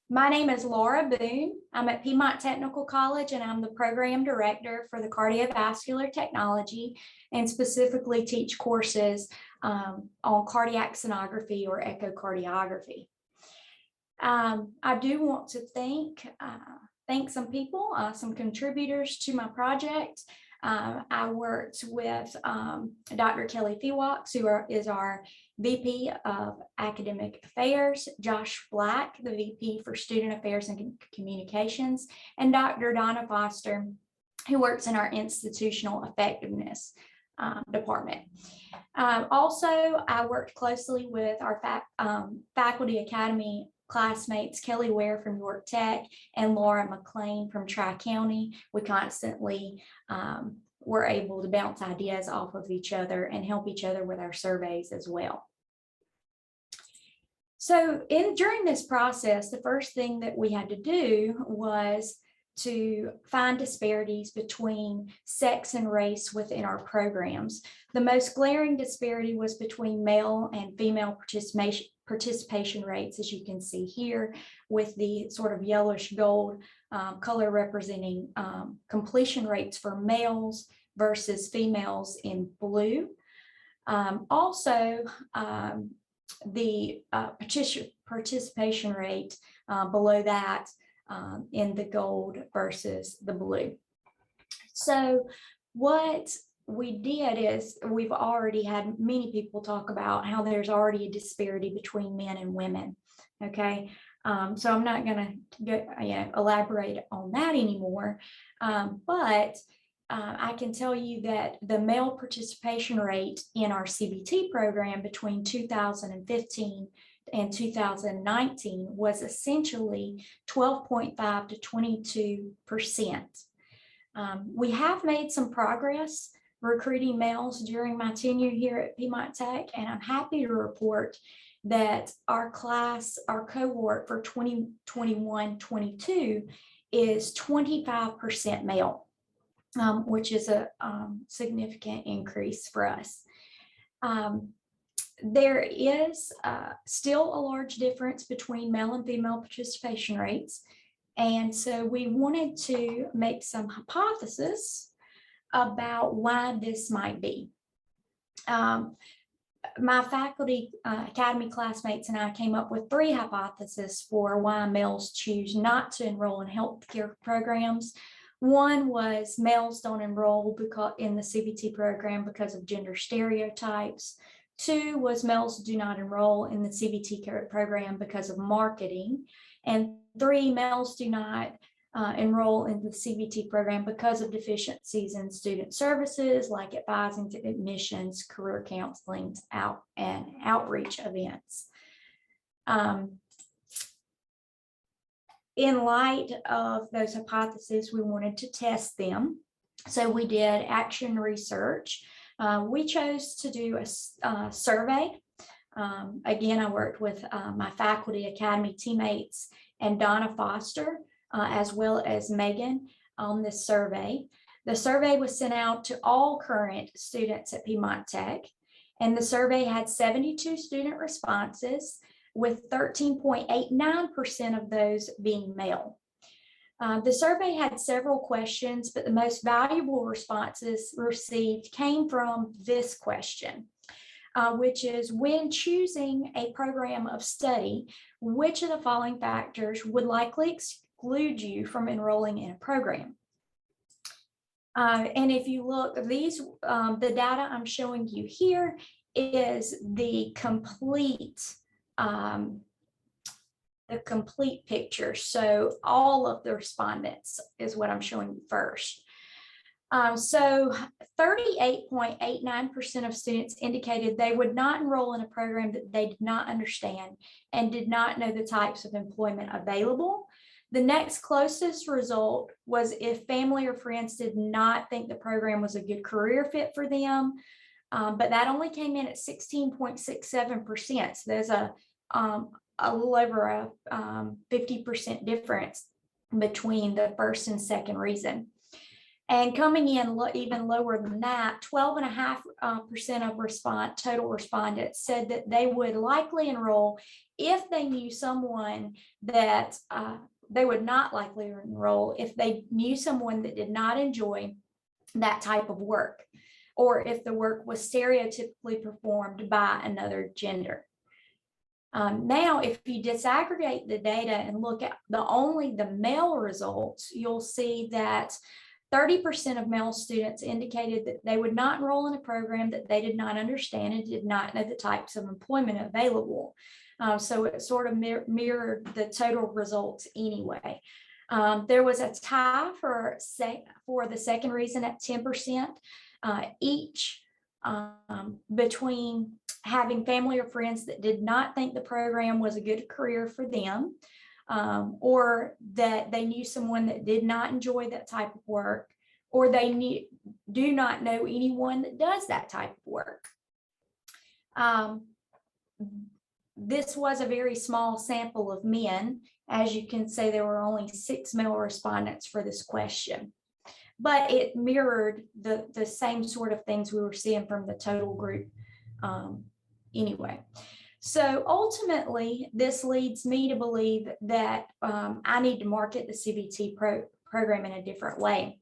My name is Laura Boone. I'm at Piedmont Technical College and I'm the program director for the cardiovascular technology and specifically teach courses on cardiac sonography or echocardiography. I do want to thank some people, some contributors to my project. I worked with Dr. Kelly Fewox, who is our VP of Academic Affairs, Josh Black, the VP for Student Affairs and Communications, and Dr. Donna Foster, who works in our Institutional Effectiveness department. Also, I worked closely with our Faculty Academy classmates, Kelly Ware from York Tech and Laura McLean from Tri-County. We constantly were able to bounce ideas off of each other and help each other with our surveys as well. So during this process, the first thing that we had to do was to find disparities between sex and race within our programs. The most glaring disparity was between male and female participation rates, as you can see here, with the sort of yellowish gold color representing completion rates for males versus females in blue. Also, the participation rate below that in the gold versus the blue. So what we did is we've already had many people talk about how there's already a disparity between men and women. Okay, so I'm not going to elaborate on that anymore, but I can tell you that the male participation rate in our CBT program between 2015 and 2019 was essentially 12.5 to 22%. We have made some progress recruiting males during my tenure here at Piedmont Tech, and I'm happy to report that our cohort for 2021-22 is 25% male, which is a significant increase for us. There is still a large difference between male and female participation rates. And so we wanted to make some hypotheses about why this might be. My faculty academy classmates and I came up with 3 hypotheses for why males choose not to enroll in healthcare programs. One was males don't enroll in the CBT program because of gender stereotypes. 2 was males do not enroll in the CBT program because of marketing. And 3, males do not enroll in the CBT program because of deficiencies in student services like advising to admissions, career counseling, and outreach events. In light of those hypotheses, we wanted to test them. So we did action research. We chose to do a survey. Again, I worked with my faculty academy teammates and Donna Foster, as well as Megan on this survey. The survey was sent out to all current students at Piedmont Tech, and the survey had 72 student responses, with 13.89% of those being male. The survey had several questions, but the most valuable responses received came from this question, which is, when choosing a program of study, which of the following factors would likely exclude you from enrolling in a program? And if you look, the data I'm showing you here is the complete picture. So all of the respondents is what I'm showing you first. So 38.89% of students indicated they would not enroll in a program that they did not understand and did not know the types of employment available. The next closest result was if family or friends did not think the program was a good career fit for them, but that only came in at 16.67%. So there's a little over a 50% difference between the first and second reason. And coming in even lower than that, 12.5% of total respondents said that they would likely enroll if they knew someone that they would not likely enroll if they knew someone that did not enjoy that type of work, or if the work was stereotypically performed by another gender. Now, if you disaggregate the data and look at only the male results, you'll see that 30% of male students indicated that they would not enroll in a program that they did not understand and did not know the types of employment available. So it sort of mirrored the total results anyway. There was a tie for the second reason at 10%, each between having family or friends that did not think the program was a good career for them, or that they knew someone that did not enjoy that type of work, or they do not know anyone that does that type of work. This was a very small sample of men. As you can see, there were only 6 male respondents for this question, but it mirrored the same sort of things we were seeing from the total group anyway. So ultimately, this leads me to believe that I need to market the CBT program in a different way.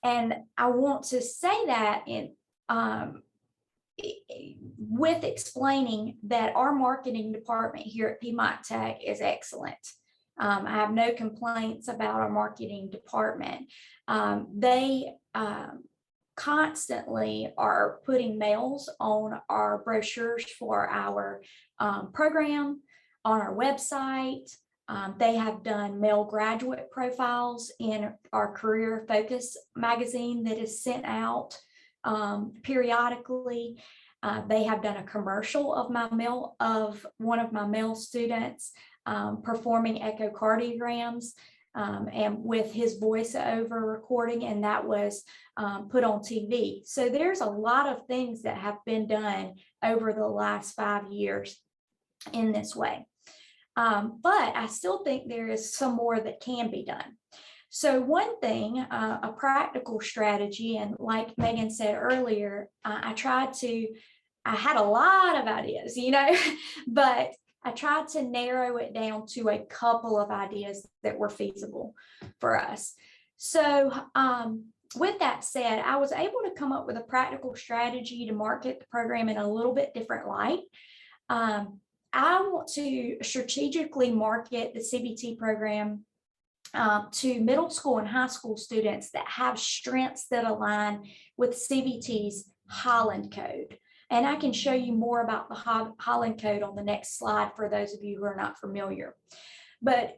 And I want to say that with explaining that our marketing department here at Piedmont Tech is excellent. I have no complaints about our marketing department. They constantly are putting mails on our brochures for our program, on our website. They have done male graduate profiles in our Career Focus magazine that is sent out periodically. They have done a commercial of one of my male students performing echocardiograms and with his voiceover recording, and that was put on TV. So there's a lot of things that have been done over the last 5 years in this way. But I still think there is some more that can be done. So one thing, a practical strategy, and like Megan said earlier, I had a lot of ideas, but I tried to narrow it down to a couple of ideas that were feasible for us. So with that said, I was able to come up with a practical strategy to market the program in a little bit different light. I want to strategically market the CBT program to middle school and high school students that have strengths that align with CBT's Holland Code. And I can show you more about the Holland Code on the next slide for those of you who are not familiar. But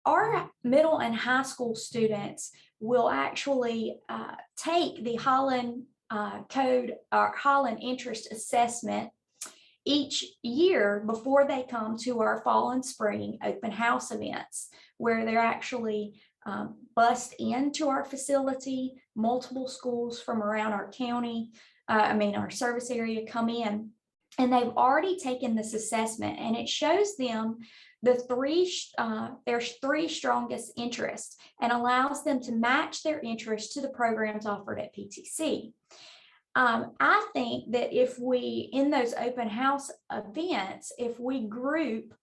our middle and high school students will actually take the Holland Code or Holland Interest Assessment each year before they come to our fall and spring open house events, where they're actually bussed into our facility. Multiple schools from around our county, our service area, come in, and they've already taken this assessment, and it shows them there's 3 strongest interests and allows them to match their interests to the programs offered at PTC. I think that if we, in those open house events, if we group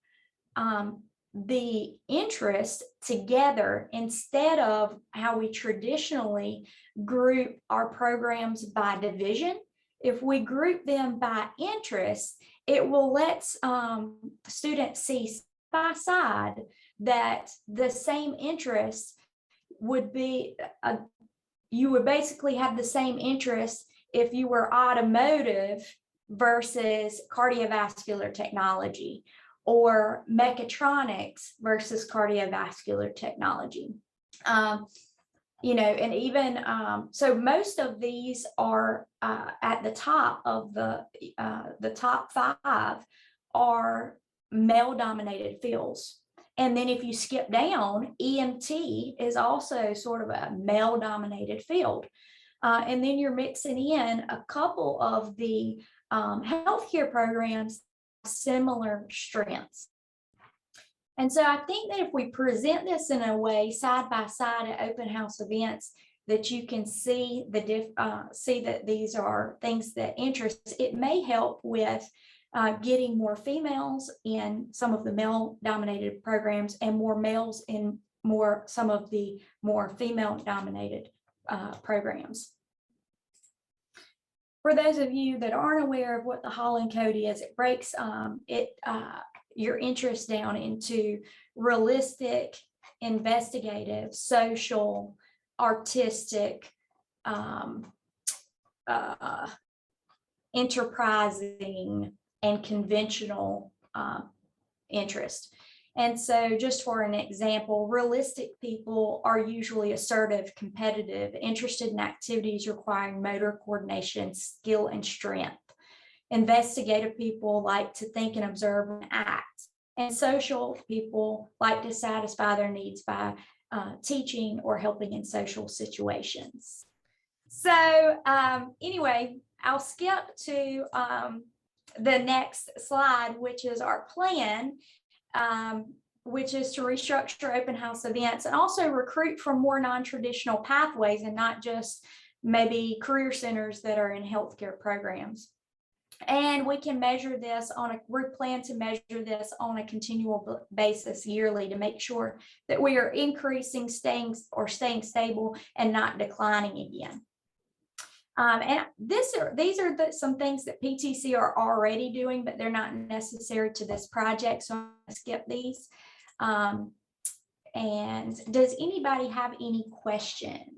the interest together instead of how we traditionally group our programs by division, if we group them by interest, it will let students see side by side that the same interest would be, you would basically have the same interest if you were automotive versus cardiovascular technology, or mechatronics versus cardiovascular technology. And even so most of these are at the top of the top 5 are male dominated fields. And then if you skip down, EMT is also sort of a male dominated field. And then you're mixing in a couple of the healthcare programs, similar strengths. And so I think that if we present this in a way side by side at open house events, that you can see see that these are things that interest, it may help with getting more females in some of the male dominated programs and more males in some of the more female dominated programs. For those of you that aren't aware of what the Holland Code is, it breaks your interest down into realistic, investigative, social, artistic, enterprising, and conventional interest. And so just for an example, realistic people are usually assertive, competitive, interested in activities requiring motor coordination, skill, and strength. Investigative people like to think and observe and act. And social people like to satisfy their needs by teaching or helping in social situations. So anyway, I'll skip to the next slide, which is our plan, which is to restructure open house events and also recruit from more non-traditional pathways and not just maybe career centers that are in healthcare programs. And we can measure this we plan to measure this on a continual basis yearly to make sure that we are increasing, staying stable and not declining again. And these are some things that PTC are already doing, but they're not necessary to this project. So I'm going to skip these. And does anybody have any questions?